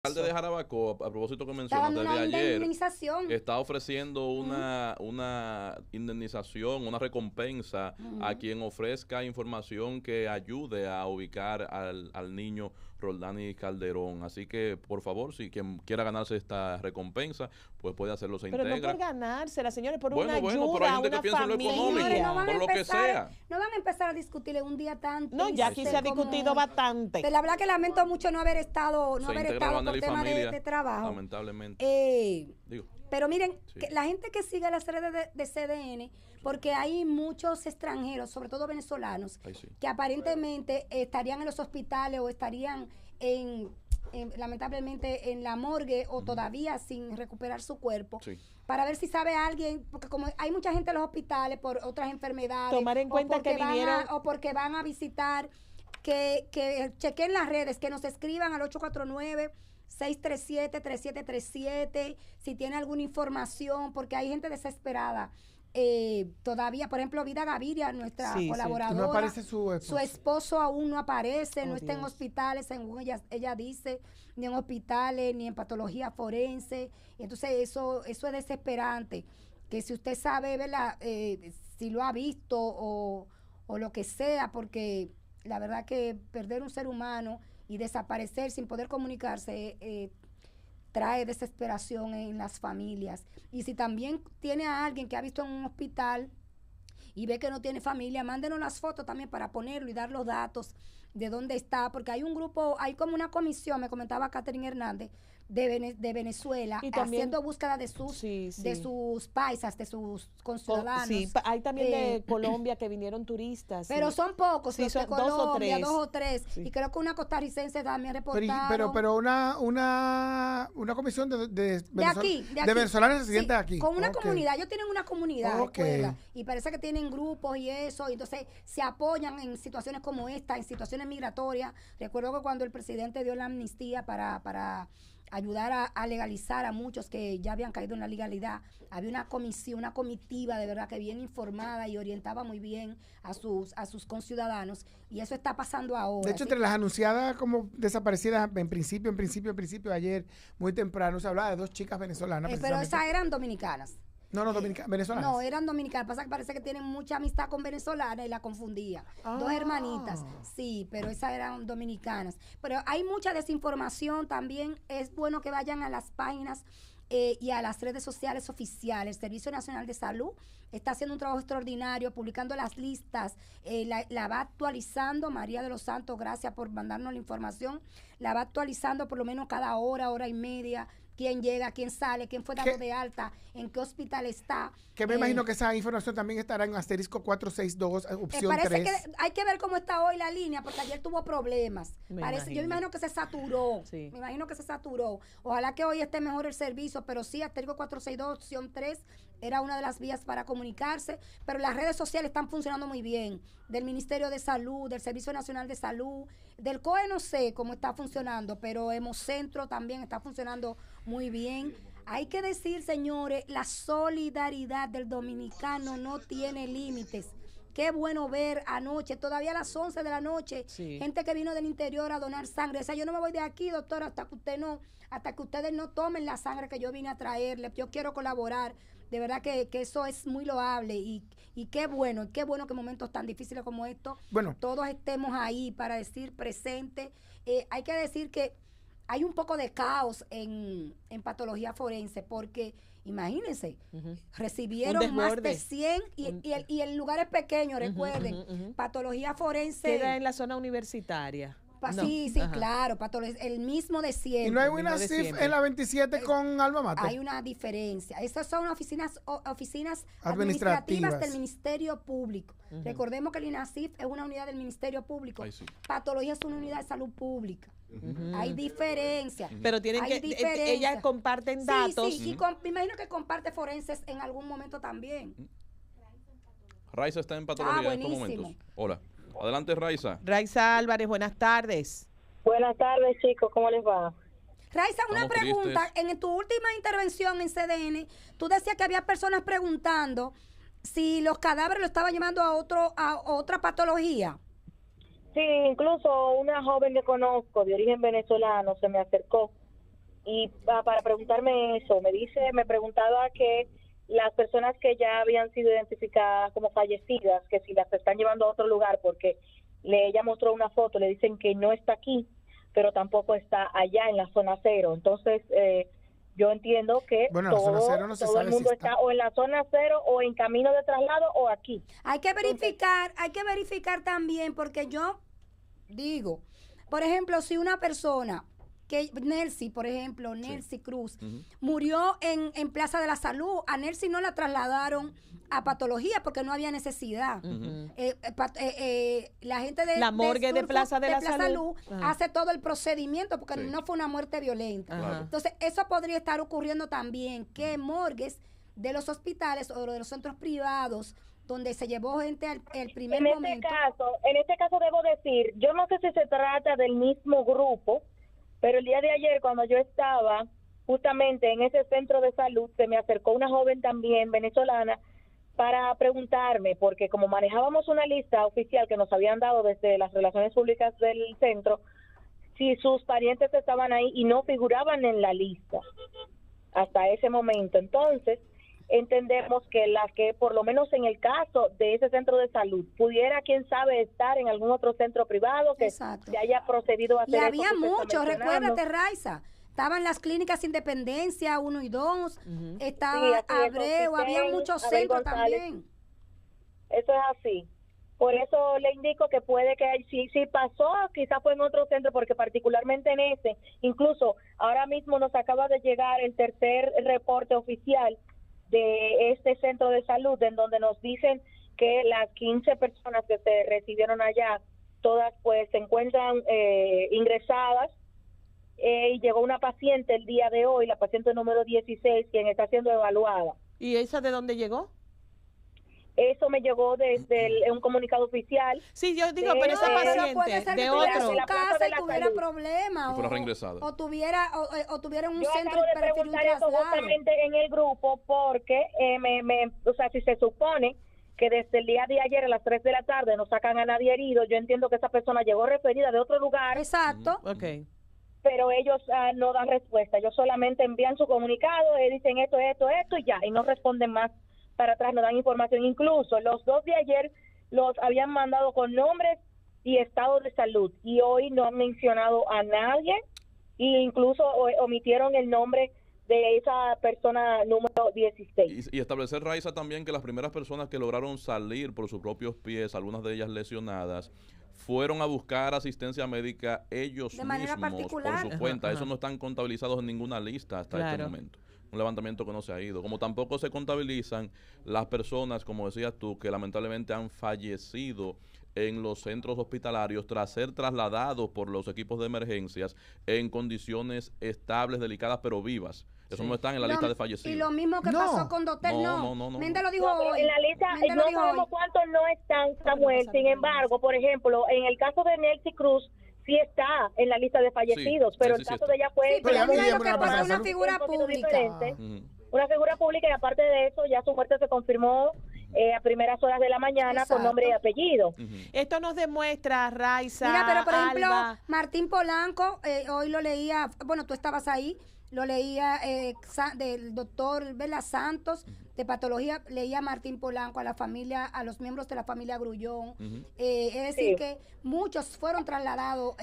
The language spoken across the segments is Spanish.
El alcalde de Jarabacoa, a propósito que Está mencionas dando desde una ayer, indemnización. está ofreciendo una indemnización, una recompensa a quien ofrezca información que ayude a ubicar al niño Roldani Calderón. Así que, por favor, si quien quiera ganarse esta recompensa, pues puede hacerlo, se Pero no integra. por ganársela, señores, por Bueno, una bueno, ayuda, pero hay gente una que piensa en lo familia. económico, Señores, no van por a lo que empezar, sea. no van a empezar a discutir en un día tan No, ya aquí triste se ha discutido como- bastante. De la verdad que lamento mucho no haber estado, Se integra por Bandera y tema familia, de trabajo. lamentablemente. Eh, Digo, pero miren, sí. que la gente que sigue las redes de CDN, porque hay muchos extranjeros, sobre todo venezolanos, Ay, sí. que aparentemente estarían en los hospitales o estarían lamentablemente en la morgue o todavía sin recuperar su cuerpo. Sí. Para ver si sabe alguien, porque como hay mucha gente en los hospitales por otras enfermedades, Tomar en cuenta que vinieron o porque van a visitar, que chequen las redes, que nos escriban al 849-637-3737, si tiene alguna información, porque hay gente desesperada. Todavía, por ejemplo, Vida Gaviria, nuestra Sí, sí. colaboradora, No aparece su esposo. su esposo aún no aparece, no Oh, está en Dios. hospitales, según ella dice, ni en hospitales, ni en patología forense. Entonces, eso es desesperante. Que si usted sabe, ¿verdad? Si lo ha visto o lo que sea, porque la verdad que perder un ser humano y desaparecer sin poder comunicarse trae desesperación en las familias. Y si también tiene a alguien que ha visto en un hospital y ve que no tiene familia, mándenos las fotos también para ponerlo y dar los datos de dónde está, porque hay un grupo, hay como una comisión, me comentaba Catherine Hernández, de Venezuela, Y también- haciendo búsqueda de sus de sus paisas, de sus conciudadanos. Sí, hay también Eh, de Colombia que vinieron turistas. Pero sí. son pocos, Sí, los de son dos o Colombia, tres. dos o tres. Sí. Y creo que una costarricense también Pero, reportaron. pero una comisión de De aquí. venezolanos Sí, residentes aquí. Con una Ok. comunidad, ellos tienen una comunidad, Ok. recuerda, y parece que tienen grupos y eso, y entonces se apoyan en situaciones como esta, en situaciones migratorias. Recuerdo que cuando el presidente dio la amnistía para ayudar a legalizar a muchos que ya habían caído en la legalidad, había una comisión, una comitiva de verdad que bien informada y orientaba muy bien a sus conciudadanos, y eso está pasando ahora. De hecho, ¿sí? entre las anunciadas como desaparecidas, en principio, ayer, muy temprano, se hablaba de dos chicas venezolanas. Pero precisamente. esas eran dominicanas. No, venezolanas. No, eran dominicanas. Pasa que parece que tienen mucha amistad con venezolanas y la confundía. Dos Ah. hermanitas. Sí, pero esas eran dominicanas. Pero hay mucha desinformación también. Es bueno que vayan a las páginas y a las redes sociales oficiales. El Servicio Nacional de Salud está haciendo un trabajo extraordinario, publicando las listas. La va actualizando María de los Santos, gracias por mandarnos la información. La va actualizando por lo menos cada hora y media. Quién llega, quién sale, quién fue dado de alta, en qué hospital está. Que me imagino que esa información también estará en asterisco 462, opción Parece 3. que hay que ver cómo está hoy la línea, porque ayer tuvo problemas. Yo me imagino. imagino que se saturó. Sí. Me imagino que se saturó. Ojalá que hoy esté mejor el servicio, pero sí, asterisco 462, opción 3, era una de las vías para comunicarse. Pero las redes sociales están funcionando muy bien. Del Ministerio de Salud, del Servicio Nacional de Salud, del COE no sé cómo está funcionando, pero Hemocentro también está funcionando muy bien. Hay que decir, señores, la solidaridad del dominicano no tiene límites. Qué bueno ver anoche, todavía a las 11 de la noche, Sí. gente que vino del interior a donar sangre. O sea, yo no me voy de aquí, doctora, hasta que ustedes no tomen la sangre que yo vine a traerle. Yo quiero colaborar. De verdad que eso es muy loable y qué bueno que en momentos tan difíciles como estos, Bueno. todos estemos ahí para decir presente. Hay que decir que hay un poco de caos en patología forense, porque imagínense, recibieron Un más de desborde. 100 y el lugar es pequeño, recuerden. ujú. Patología forense. Queda en la zona universitaria. No. Sí, sí, Ajá. claro, el mismo de siempre. Y no hay mismo una de CIF siempre. en la 27 con Alma Mater. Hay una diferencia. Esas son oficinas administrativas Administrativas. del Ministerio Público. Recordemos que el INASIF es una unidad del Ministerio Público. Ay, sí. Patología es una unidad de salud pública. Hay diferencia. Pero tienen Hay que, diferencia. ellas comparten datos. Sí, me imagino que comparte forenses en algún momento también. Raiza está en patología en estos buenísimo. momentos. Hola. Adelante, Raiza. Raiza Álvarez, buenas tardes. Buenas tardes, chicos, ¿cómo les va? Raiza, una Estamos pregunta. tristes. En tu última intervención en CDN, tú decías que había personas preguntando si los cadáveres lo estaban llevando a otra patología. Sí, incluso una joven que conozco de origen venezolano se me acercó y para preguntarme eso, me preguntaba que las personas que ya habían sido identificadas como fallecidas, que si las están llevando a otro lugar, porque ella mostró una foto, le dicen que no está aquí, pero tampoco está allá en la zona cero. Entonces, yo entiendo que todo el mundo está o en la zona cero o en camino de traslado o aquí. Hay que verificar también, porque yo digo, por ejemplo, si una persona que Nelcy, por ejemplo, Nelcy Cruz, murió en Plaza de la Salud. A Nelcy no la trasladaron a patología porque no había necesidad. La gente de la morgue de Plaza de la Salud hace todo el procedimiento porque no fue una muerte violenta. Entonces, eso podría estar ocurriendo también, que morgues de los hospitales o de los centros privados donde se llevó gente el primer momento. En este caso debo decir, yo no sé si se trata del mismo grupo, pero el día de ayer, cuando yo estaba justamente en ese centro de salud, se me acercó una joven también venezolana para preguntarme, porque como manejábamos una lista oficial que nos habían dado desde las relaciones públicas del centro, si sus parientes estaban ahí y no figuraban en la lista hasta ese momento. Entonces, entendemos que por lo menos en el caso de ese centro de salud, pudiera, quién sabe, estar en algún otro centro privado que se haya procedido a hacer. Y había muchos, recuérdate, Raiza, estaban las clínicas Independencia 1 y 2, estaba Abreu, había muchos centros también. Eso es así. Por eso le indico que puede que si pasó, quizás fue en otro centro, porque particularmente en ese, incluso ahora mismo nos acaba de llegar el tercer reporte oficial de este centro de salud, en donde nos dicen que las 15 personas que se recibieron allá, todas pues se encuentran ingresadas, y llegó una paciente el día de hoy, la paciente número 16, quien está siendo evaluada. ¿Y esa de dónde llegó? Eso me llegó desde un comunicado oficial. Sí, yo digo, pero esa paciente de otro. De la casa y tuviera problemas o tuviera un yo centro acabo de preguntar eso justamente en el grupo porque o sea, si se supone que desde el día de ayer a las 3 de la tarde no sacan a nadie herido, yo entiendo que esa persona llegó referida de otro lugar. Exacto. Okay. Pero ellos no dan respuesta, ellos solamente envían su comunicado, dicen esto y ya, y no responden más para atrás, no dan información. Incluso los dos de ayer los habían mandado con nombres y estado de salud, y hoy no han mencionado a nadie, e incluso omitieron el nombre de esa persona número 16. Y establecer, Raiza, también que las primeras personas que lograron salir por sus propios pies, algunas de ellas lesionadas, fueron a buscar asistencia médica ellos mismos por su cuenta. Eso no están contabilizados en ninguna lista hasta este momento. Un levantamiento que no se ha ido. Como tampoco se contabilizan las personas, como decías tú, que lamentablemente han fallecido en los centros hospitalarios tras ser trasladados por los equipos de emergencias en condiciones estables, delicadas, pero vivas. Eso no está en la lista de fallecidos. Y lo mismo que pasó con Dotel, no. Méndez lo dijo hoy. En la lista no sabemos cuántos no están, Samuel. Sin embargo, por ejemplo, en el caso de Nelcy Cruz, sí está en la lista de fallecidos, pero el caso de ella fue una figura pública. Una figura pública, y aparte de eso, ya su muerte se confirmó a primeras horas de la mañana con nombre y apellido. Esto nos demuestra, Raiza, mira, pero por ejemplo, Alba. Martín Polanco, hoy lo leía, bueno, tú estabas ahí, lo leía del doctor Vela Santos, de patología, leía Martín Polanco, a la familia, a los miembros de la familia Grullón. Es decir, que muchos fueron trasladados.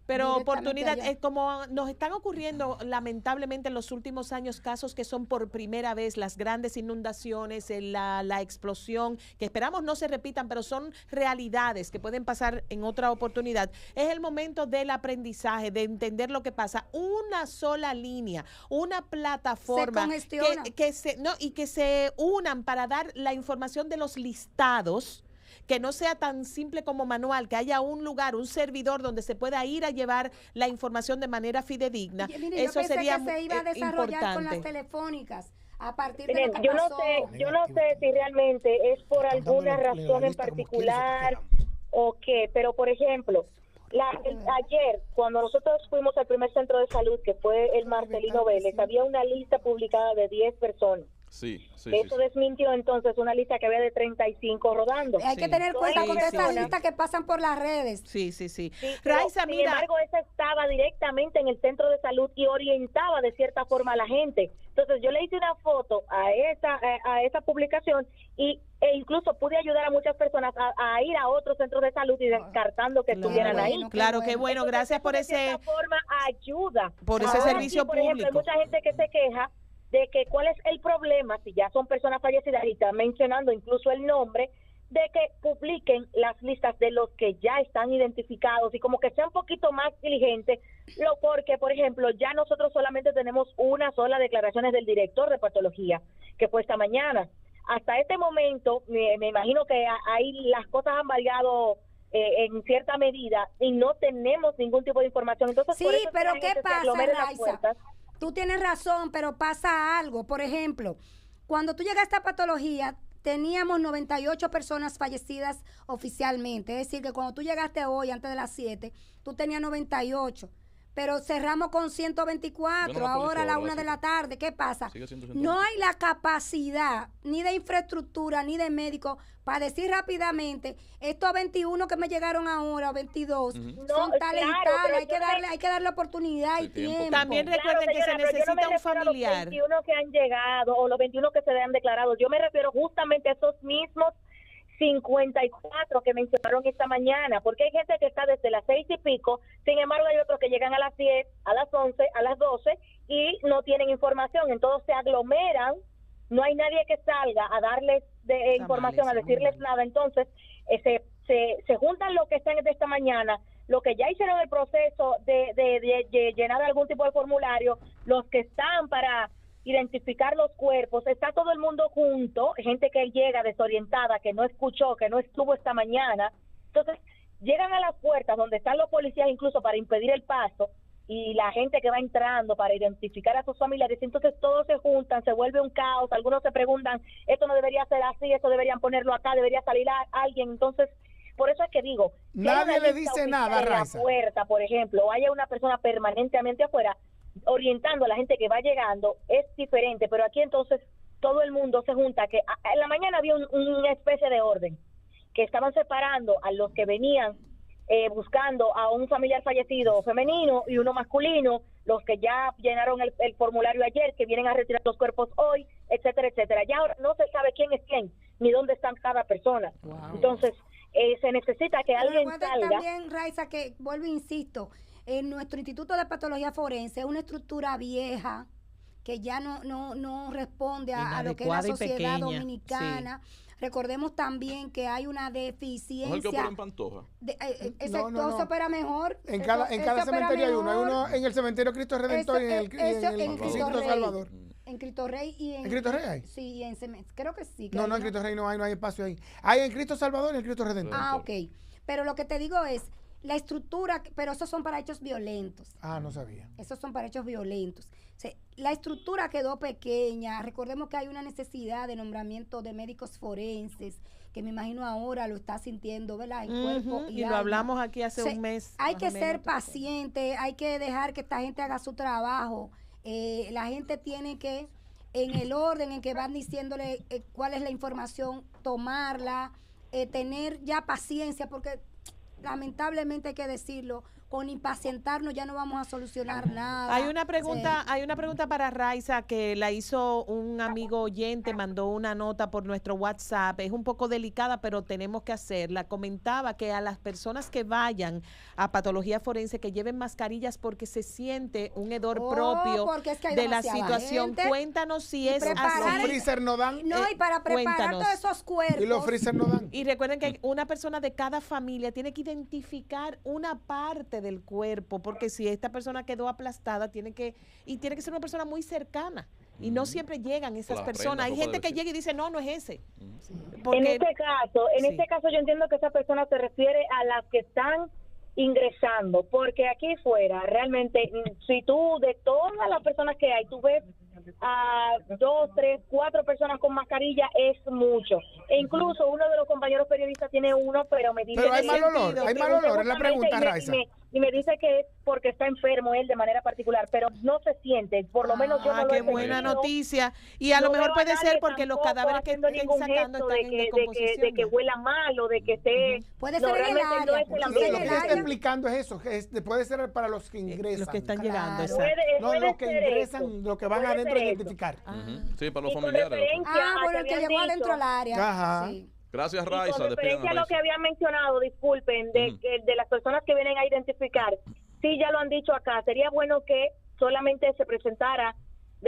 Pero oportunidad, como nos están ocurriendo lamentablemente en los últimos años casos que son por primera vez, las grandes inundaciones, la explosión, que esperamos no se repitan, pero son realidades que pueden pasar en otra oportunidad. Es el momento del aprendizaje, de entender lo que pasa. Una sola línea, una plataforma que se unan para dar la información de los listados, que no sea tan simple como manual, que haya un lugar, un servidor donde se pueda ir a llevar la información de manera fidedigna. Eso sería que se iba a desarrollar con las telefónicas a partir de lo que yo no sé si realmente es por alguna razón en particular o qué, pero por ejemplo, ayer, cuando nosotros fuimos al primer centro de salud, que fue el Marcelino Vélez, había una lista publicada de 10 personas. Sí. Eso desmintió entonces una lista que había de 35 rodando. Hay que tener cuenta con esas listas que pasan por las redes. Sí. Raiza, sin embargo, esa estaba directamente en el centro de salud y orientaba de cierta forma a la gente. Entonces yo le hice una foto a esa publicación e incluso pude ayudar a muchas personas a ir a otros centros de salud y descartando que estuvieran ahí. Claro, qué bueno, gracias por ese... De cierta forma ayuda. Por ese servicio por público. Ejemplo, hay mucha gente que se queja de que cuál es el problema, si ya son personas fallecidas y están mencionando incluso el nombre, de que publiquen las listas de los que ya están identificados y como que sea un poquito más diligente, porque, por ejemplo, ya nosotros solamente tenemos una sola declaración del director de patología, que fue esta mañana. Hasta este momento, me imagino que ahí las cosas han variado en cierta medida y no tenemos ningún tipo de información. Entonces, sí, pero ¿qué pasa, Raiza? Tú tienes razón, pero pasa algo. Por ejemplo, cuando tú llegaste a patología, teníamos 98 personas fallecidas oficialmente. Es decir, que cuando tú llegaste hoy, antes de las 7, tú tenías 98. Pero cerramos con 124, ahora a la 1 de la tarde. ¿Qué pasa? No hay la capacidad ni de infraestructura ni de médicos para decir rápidamente, estos 21 que me llegaron ahora, 22, son tales y tales. Hay que darle oportunidad y tiempo. También recuerden que se necesita un familiar. Los 21 que han llegado o los 21 que se le han declarado, yo me refiero justamente a esos mismos 54 que mencionaron esta mañana, porque hay gente que está desde las 6 y pico, sin embargo hay otros que llegan a las 10, a las 11, a las 12 y no tienen información, entonces se aglomeran, no hay nadie que salga a darles información, a decirles nada, entonces se juntan los que están de esta mañana, los que ya hicieron el proceso de llenar algún tipo de formulario, los que están para identificar los cuerpos, está todo el mundo junto, gente que llega desorientada, que no escuchó, que no estuvo esta mañana, entonces llegan a las puertas donde están los policías incluso para impedir el paso y la gente que va entrando para identificar a sus familiares, entonces todos se juntan, se vuelve un caos, algunos se preguntan, esto no debería ser así, esto deberían ponerlo acá, debería salir alguien, entonces por eso es que digo, nadie le dice nada a la puerta, por ejemplo, o haya una persona permanentemente afuera orientando a la gente que va llegando, es diferente, pero aquí entonces todo el mundo se junta, que en la mañana había una especie de orden, que estaban separando a los que venían buscando a un familiar fallecido femenino y uno masculino, los que ya llenaron el formulario ayer, que vienen a retirar los cuerpos hoy, etcétera, etcétera. Ya ahora no se sabe quién es quién, ni dónde están cada persona. Wow. Entonces, se necesita que alguien salga. También, Raiza, que vuelvo e insisto, en nuestro Instituto de Patología Forense es una estructura vieja que ya no responde a lo que es la sociedad dominicana. Sí. Recordemos también que hay una deficiencia. ¿No es el que opera en Pantoja? No. Se opera mejor. En cada cementerio hay uno. Hay uno en el cementerio Cristo Redentor y en el Cristo Salvador. En Cristo Rey y en... ¿En Cristo Rey hay? Sí, creo que sí. No, en Cristo Rey no hay espacio ahí. Hay en Cristo Salvador y en Cristo Redentor. Ah, ok. Pero lo que te digo es, la estructura, pero esos son para hechos violentos. Ah, no sabía. Esos son para hechos violentos. O sea, la estructura quedó pequeña. Recordemos que hay una necesidad de nombramiento de médicos forenses, que me imagino ahora lo está sintiendo, ¿verdad? En cuerpo y lo hablamos aquí hace un mes. Hay que ser paciente, hay que dejar que esta gente haga su trabajo. La gente tiene que, en el orden en que van diciéndole cuál es la información, tomarla, tener ya paciencia, porque lamentablemente hay que decirlo, con impacientarnos ya no vamos a solucionar nada. Hay una pregunta para Raiza que la hizo un amigo oyente, mandó una nota por nuestro WhatsApp, es un poco delicada, pero tenemos que hacerla. Comentaba que a las personas que vayan a patología forense que lleven mascarillas porque se siente un hedor propio es que de la situación. Cuéntanos si es así. ¿Los freezer no dan? No, y para preparar todos esos cuerpos. ¿Y los freezer no dan? Y recuerden que una persona de cada familia tiene que identificar una parte del cuerpo, porque si esta persona quedó aplastada, tiene que ser una persona muy cercana. Y no siempre llegan esas personas. Hay gente que llega y dice, no es ese. Porque, en este caso yo entiendo que esa persona se refiere a las que están ingresando, porque aquí fuera, realmente, si tú, de todas las personas que hay, tú ves a 2, 3, 4 personas con mascarilla, es mucho. E incluso uno de los compañeros periodistas tiene uno, pero me dice... Pero hay mal olor, es la pregunta, Raiza. y me dice que es porque está enfermo él de manera particular, pero no se siente, por lo menos yo no lo he qué buena sentido. noticia. Y a lo mejor puede ser porque los cadáveres que estén sacando están en decomposición. De que huela mal o de que esté... Puede ser en el área, no es el Lo ambiente. que está explicando es eso, puede ser para los que ingresan. Los que están llegando, Claro. exacto. No, los que ingresan, eso. los que van Puede adentro a ser eso. identificar. Sí, para los Y con familiares. referencia a bueno, que el que habían llegó dicho- adentro del área. Ajá. Sí. Gracias, Y Raiza. con Despidan referencia a a lo Raiza. que habían mencionado, disculpen, de las personas que vienen a identificar, sí, ya lo han dicho acá, sería bueno que solamente se presentara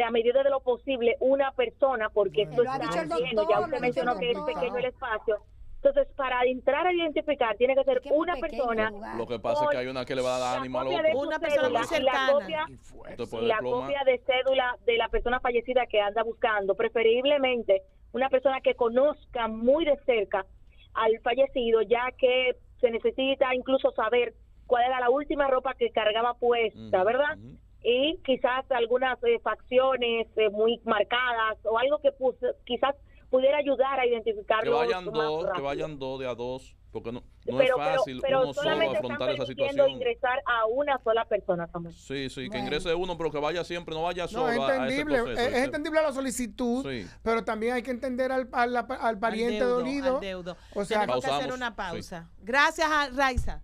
a medida de lo posible una persona, porque esto Lo ha está dicho el lleno, doctor, ya lo usted ha mencionó dicho que el es pequeño doctor. el espacio. Entonces, para entrar a identificar, tiene que ser Es que es muy una pequeño persona. el lugar. Lo que pasa es que hay una que le va a dar la ánimo al copia otro. de su Una persona cédula muy y cercana. la copia, Usted puede la desplomar. copia de cédula de la persona fallecida que anda buscando, preferiblemente una persona que conozca muy de cerca al fallecido, ya que se necesita incluso saber cuál era la última ropa que cargaba puesta, ¿verdad? Y quizás algunas facciones muy marcadas o algo que quizás pudiera ayudar a identificarlo. Que vayan dos de a dos, porque no es pero fácil uno solo solamente afrontar están esa permitiendo situación. ingresar a una sola persona, Samuel. Sí, que Bueno. ingrese uno, pero que vaya siempre, no vaya No, solo es a ese entendible, proceso. es entendible la solicitud, Sí. pero también hay que entender al pariente Al deudo, dolido. al deudo. O sea, Tenemos que hacer pausamos. una pausa. Gracias a Raiza.